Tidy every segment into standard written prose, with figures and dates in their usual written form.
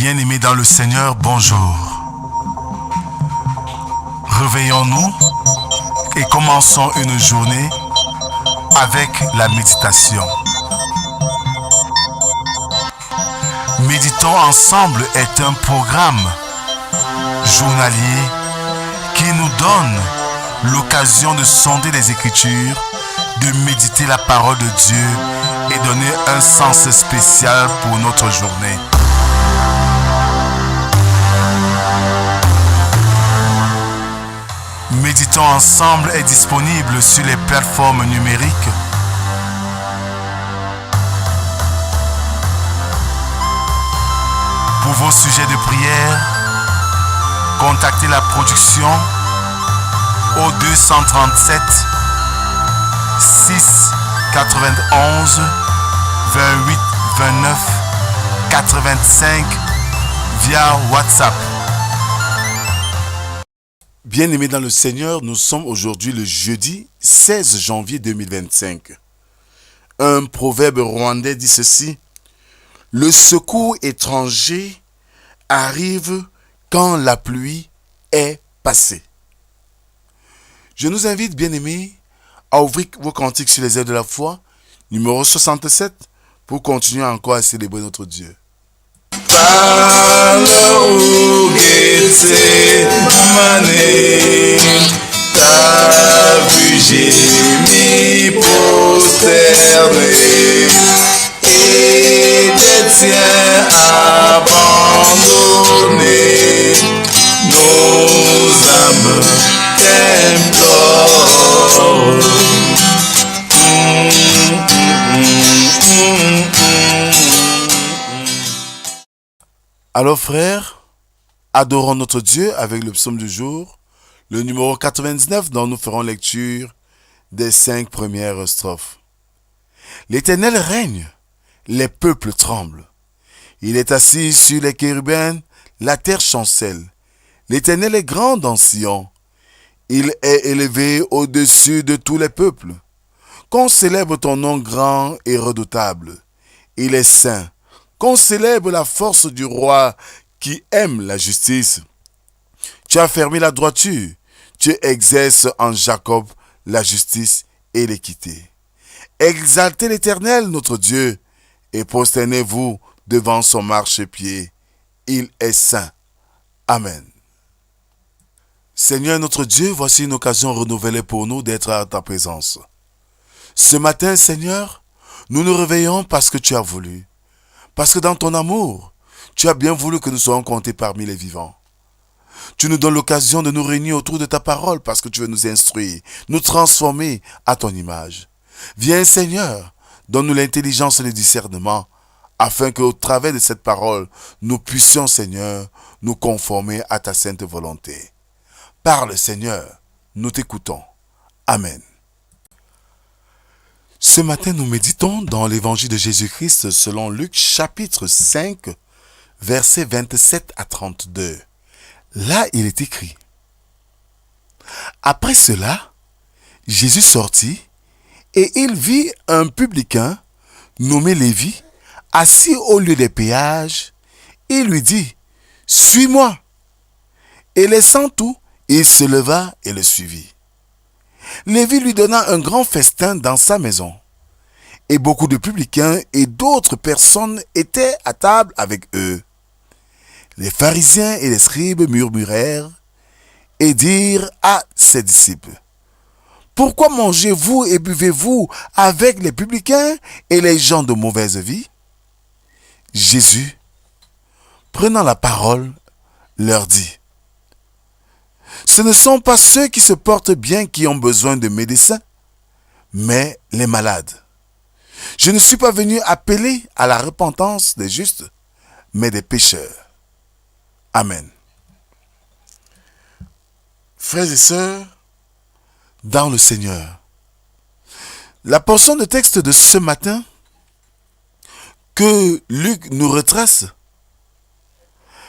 Bien-aimés dans le Seigneur, bonjour. Réveillons-nous et commençons une journée avec la méditation. Méditons ensemble est un programme journalier qui nous donne l'occasion de sonder les Écritures, de méditer la parole de Dieu et donner un sens spécial pour notre journée. Méditons ensemble est disponible sur les plateformes numériques. Pour vos sujets de prière, contactez la production au 237 6 91 28 29 85 via WhatsApp. Bien-aimés dans le Seigneur, nous sommes aujourd'hui le jeudi 16 janvier 2025. Un proverbe rwandais dit ceci: le secours étranger arrive quand la pluie est passée. Je nous invite, bien-aimés, à ouvrir vos cantiques sur les airs de la foi, numéro 67, pour continuer encore à célébrer notre Dieu. Ta vue gémit prosterné et des tiens abandonnés, nos âmes t'implorent. Alors frères, adorons notre Dieu avec le psaume du jour, le numéro 99 dont nous ferons lecture des 5 premières strophes. L'Éternel règne, les peuples tremblent. Il est assis sur les chérubins, la terre chancelle. L'Éternel est grand dans Sion. Il est élevé au-dessus de tous les peuples. Qu'on célèbre ton nom grand et redoutable. Il est saint. Qu'on célèbre la force du roi qui aime la justice. Tu as fermé la droiture. Tu exerces en Jacob la justice et l'équité. Exaltez l'Éternel, notre Dieu, et prosternez-vous devant son marchepied. Il est saint. Amen. Seigneur notre Dieu, voici une occasion renouvelée pour nous d'être à ta présence. Ce matin, Seigneur, nous nous réveillons parce que tu as voulu. Parce que dans ton amour, tu as bien voulu que nous soyons comptés parmi les vivants. Tu nous donnes l'occasion de nous réunir autour de ta parole parce que tu veux nous instruire, nous transformer à ton image. Viens Seigneur, donne-nous l'intelligence et le discernement afin qu'au travers de cette parole, nous puissions Seigneur, nous conformer à ta sainte volonté. Parle Seigneur, nous t'écoutons. Amen. Ce matin, nous méditons dans l'évangile de Jésus-Christ selon Luc chapitre 5, versets 27 à 32. Là, il est écrit: après cela, Jésus sortit et il vit un publicain nommé Lévi assis au lieu des péages. Il lui dit: suis-moi. Et laissant tout, il se leva et le suivit. Lévi lui donna un grand festin dans sa maison. Et beaucoup de publicains et d'autres personnes étaient à table avec eux. Les pharisiens et les scribes murmurèrent et dirent à ses disciples: pourquoi mangez-vous et buvez-vous avec les publicains et les gens de mauvaise vie? Jésus, prenant la parole, leur dit: ce ne sont pas ceux qui se portent bien qui ont besoin de médecins, mais les malades. Je ne suis pas venu appeler à la repentance des justes, mais des pécheurs. Amen. Frères et sœurs, dans le Seigneur, la portion de texte de ce matin que Luc nous retrace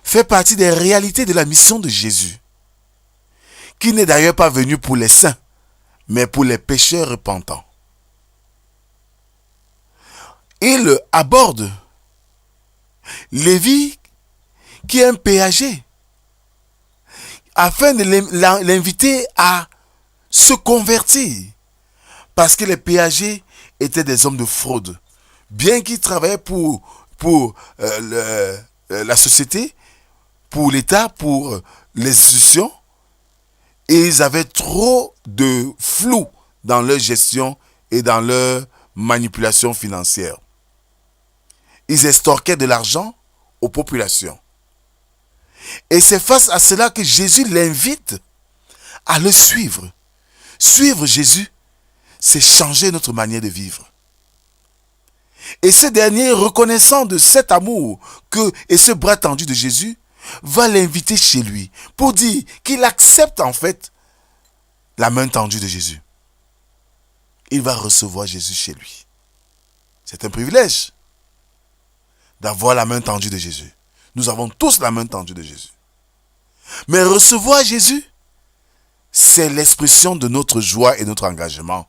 fait partie des réalités de la mission de Jésus, qui n'est d'ailleurs pas venu pour les saints, mais pour les pécheurs repentants. Il aborde Lévi qui est un péager, afin de l'inviter à se convertir. Parce que les péagers étaient des hommes de fraude. Bien qu'ils travaillaient pour la société, pour l'État, pour les institutions, et ils avaient trop de flou dans leur gestion et dans leur manipulation financière. Ils extorquaient de l'argent aux populations. Et c'est face à cela que Jésus l'invite à le suivre. Suivre Jésus, c'est changer notre manière de vivre. Et ce dernier, reconnaissant de cet amour et ce bras tendu de Jésus, va l'inviter chez lui pour dire qu'il accepte en fait la main tendue de Jésus. Il va recevoir Jésus chez lui. C'est un privilège d'avoir la main tendue de Jésus. Nous avons tous la main tendue de Jésus. Mais recevoir Jésus, c'est l'expression de notre joie et notre engagement.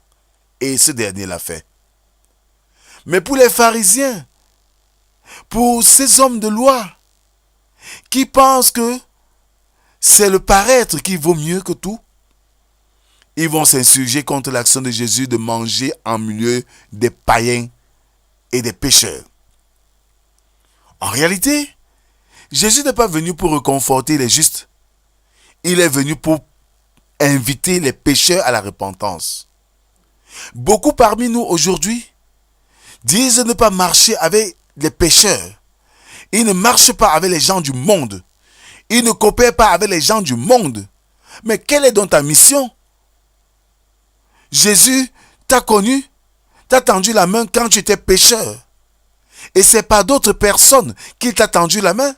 Et ce dernier l'a fait. Mais pour les pharisiens, pour ces hommes de loi, qui pensent que c'est le paraître qui vaut mieux que tout, ils vont s'insurger contre l'action de Jésus de manger en milieu des païens et des pécheurs. En réalité, Jésus n'est pas venu pour réconforter les justes. Il est venu pour inviter les pécheurs à la repentance. Beaucoup parmi nous aujourd'hui disent ne pas marcher avec les pécheurs. Ils ne marchent pas avec les gens du monde. Ils ne coopèrent pas avec les gens du monde. Mais quelle est donc ta mission? Jésus t'a connu, t'a tendu la main quand tu étais pécheur. Et c'est pas d'autres personnes qui t'a tendu la main.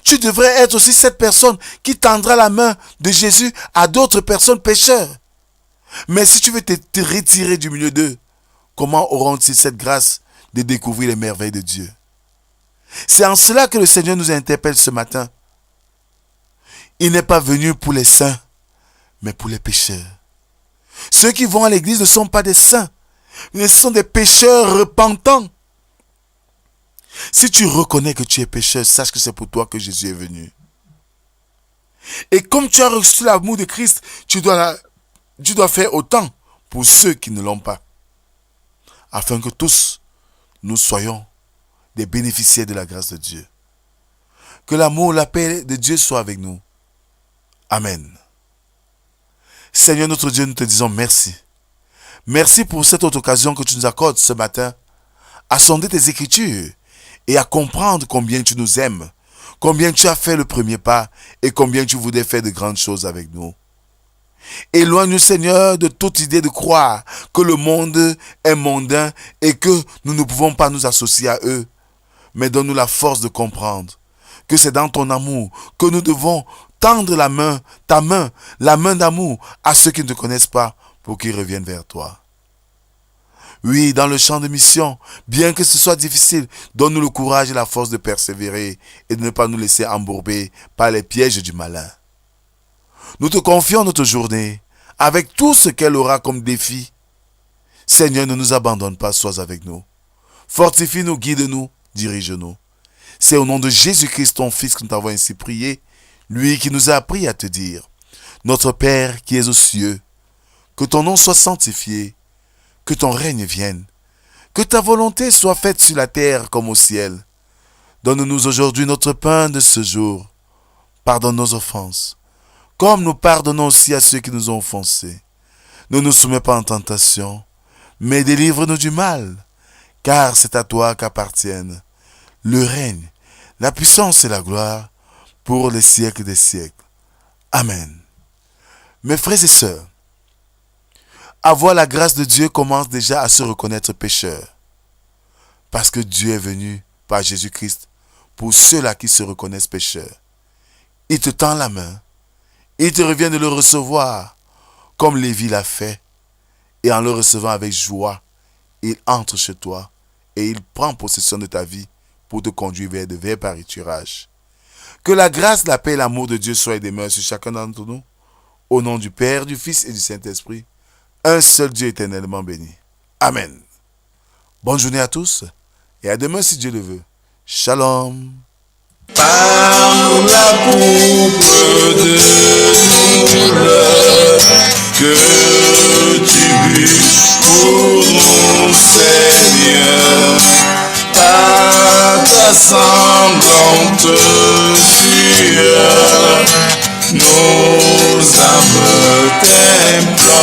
Tu devrais être aussi cette personne qui tendra la main de Jésus à d'autres personnes pécheurs. Mais si tu veux te retirer du milieu d'eux, comment auront-ils cette grâce de découvrir les merveilles de Dieu? C'est en cela que le Seigneur nous interpelle ce matin. Il n'est pas venu pour les saints, mais pour les pécheurs. Ceux qui vont à l'église ne sont pas des saints, mais ce sont des pécheurs repentants. Si tu reconnais que tu es pécheur, sache que c'est pour toi que Jésus est venu. Et comme tu as reçu l'amour de Christ, tu dois faire autant pour ceux qui ne l'ont pas. Afin que tous, nous soyons des bénéficiaires de la grâce de Dieu. Que l'amour, la paix de Dieu soit avec nous. Amen. Seigneur notre Dieu, nous te disons merci. Merci pour cette autre occasion que tu nous accordes ce matin à sonder tes Écritures et à comprendre combien tu nous aimes, combien tu as fait le premier pas et combien tu voudrais faire de grandes choses avec nous. Éloigne-nous, Seigneur, de toute idée de croire que le monde est mondain et que nous ne pouvons pas nous associer à eux. Mais donne-nous la force de comprendre que c'est dans ton amour que nous devons tendre la main, ta main, la main d'amour à ceux qui ne te connaissent pas pour qu'ils reviennent vers toi. Oui, dans le champ de mission, bien que ce soit difficile, donne-nous le courage et la force de persévérer et de ne pas nous laisser embourber par les pièges du malin. Nous te confions notre journée, avec tout ce qu'elle aura comme défi. Seigneur, ne nous abandonne pas, sois avec nous. Fortifie-nous, guide-nous, dirige-nous. C'est au nom de Jésus-Christ, ton Fils, que nous t'avons ainsi prié, lui qui nous a appris à te dire, notre Père qui es aux cieux, que ton nom soit sanctifié, que ton règne vienne, que ta volonté soit faite sur la terre comme au ciel. Donne-nous aujourd'hui notre pain de ce jour. Pardonne nos offenses, comme nous pardonnons aussi à ceux qui nous ont offensés. Ne nous soumets pas en tentation, mais délivre-nous du mal, car c'est à toi qu'appartiennent le règne, la puissance et la gloire pour les siècles des siècles. Amen. Mes frères et sœurs, avoir la grâce de Dieu commence déjà à se reconnaître pécheur. Parce que Dieu est venu par Jésus-Christ pour ceux-là qui se reconnaissent pécheurs. Il te tend la main. Il te revient de le recevoir comme Lévi l'a fait. Et en le recevant avec joie, il entre chez toi et il prend possession de ta vie pour te conduire vers de vrais pâturages. Que la grâce, la paix et l'amour de Dieu soient et demeurent sur chacun d'entre nous. Au nom du Père, du Fils et du Saint-Esprit. Un seul Dieu éternellement béni. Amen. Bonne journée à tous et à demain si Dieu le veut. Shalom. Par la coupe de douleur que tu bus pour nous, Seigneur, par ta sanglante sueur, nos âmes t'implorent.